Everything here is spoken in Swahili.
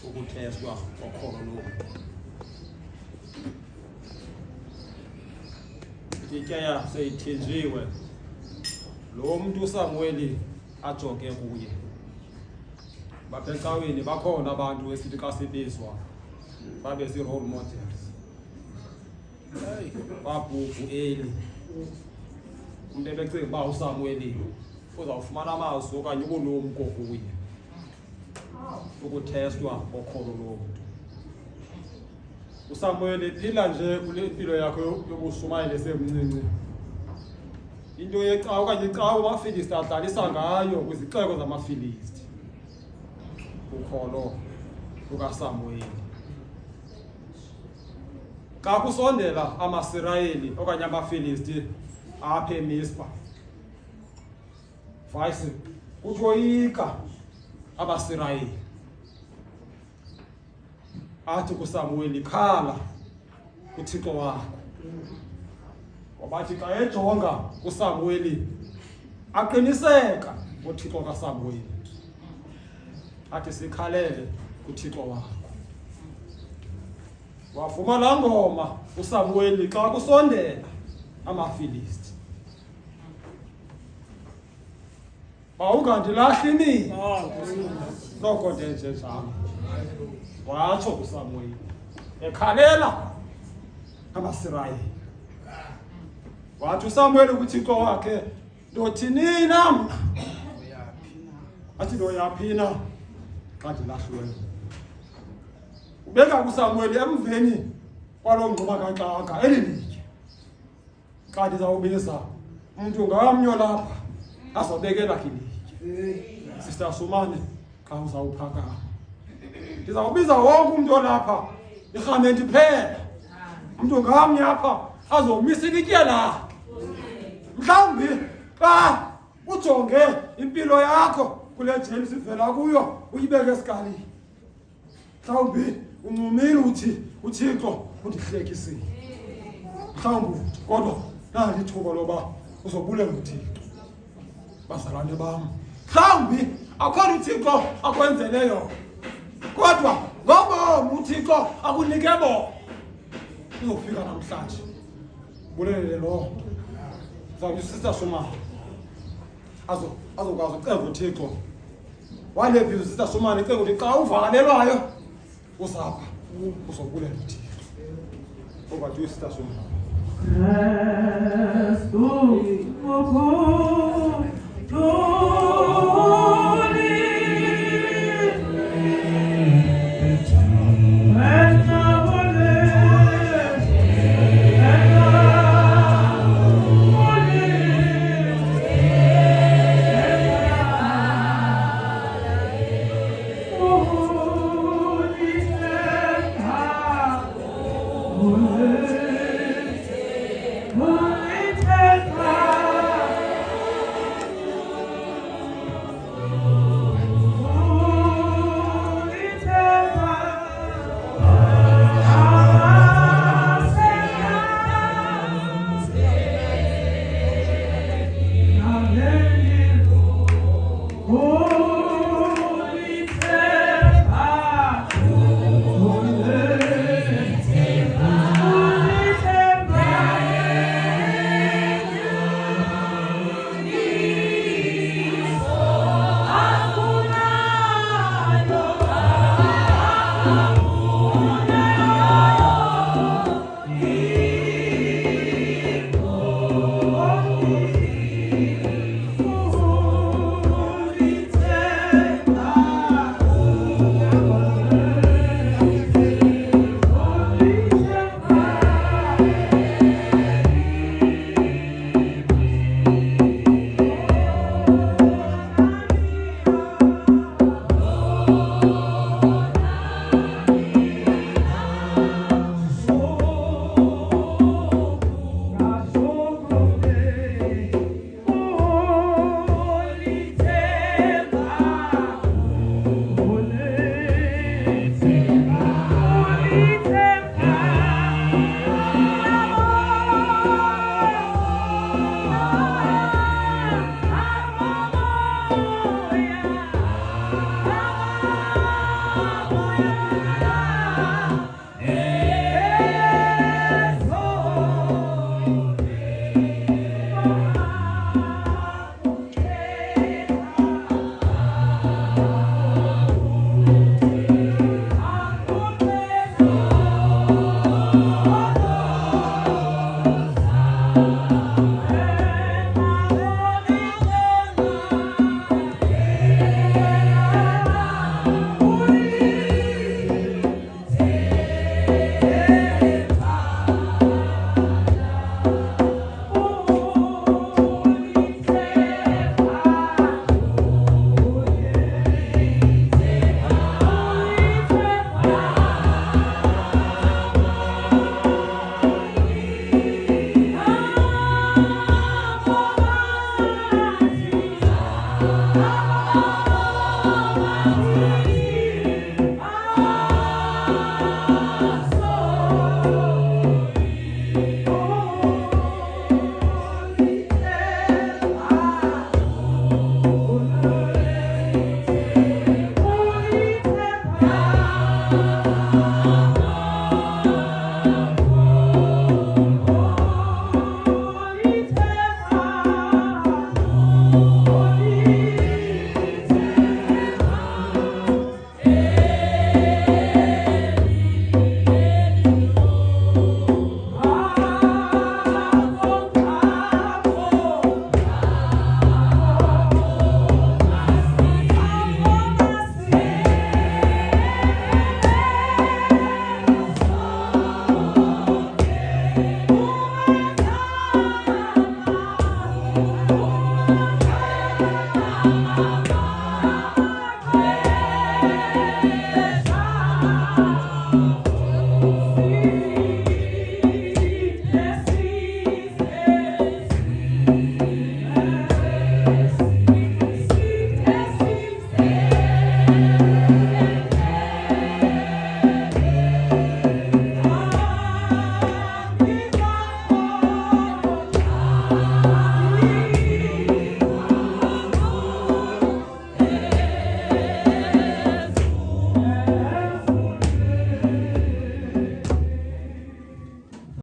ukutheswa kokholo lomuntu. Itya seyithinjiwe lo muntu uSamueli ajonge kuye. Baphecaweni bakhona abantu esithi xa sibizwa babe si-role models. Babhubhu Eli umuntu ebecinga uba uSamueli uzawufumana amazwi okanye ubulumko kuye ukuthestwa kokholo lomuntu. uSamueli ephila nje kule mpilo yakhe yobusumayeli esemncinci. Into yecawa okanye icawa amaFilisti adlalisa ngayo kwizixeko zamaFilisti. Ukholo lukaSamueli. Xa kusondela amaSirayeli okanye amaFilisti apha eMizpa, vayisi kuyoyika abaSirayeli. Athi kuSamueli, khala kuThixo wakho. Wabathi xa ejonga kuSamueli aqiniseka kuThixo kaSamueli. Athi sikhalele kuThixo wakho. Wavuma laa ngoma uSamueli xa kusondela amaFilisti. Bawungandilahli mina. Noko ndenje njalo. Watsho uSamueli ekhalela amaSirayeli. Wathi uSamueli kuThixo wakhe, ndothini na mna? Athi ndoyaphi na xa ndilahliweyo? Ubeka kuSamueli emveni kwaloo ngxuma kaxaka elilitye. Xa ndizawubiza umntu ngamnye lapha azobekela ilitye. Sister Sumane xa uzawuphakama. Ndizawubiza wonke umntu olapha irhamente iphela. Umntu ngamnye apha azomisa ilitye lakhe. Mhlawumbi xa ujonge impilo yakho kule jeli sivela kuyo uyibeke esikalini. Mhlawumbi uncumile uthi uThixo undihlekisile. Mhlawumbi kodwa nali ithuba loba uzobulela uThixo. Bazalwane bam, mhlawumbi akhona uThixo akwenzeleyo. Kodwa ngobomi uThixo akunike bona. Uzofika namhlanje. Bulele lo. Zawuthi sister Sumane. Azokwazi ucela uThixo. Walephi sister Sumane icela ukuthi xa uvakalelwayo uzapha uzobulela uThixo. Over to you, sister Sumane. Krestu, mkhululi.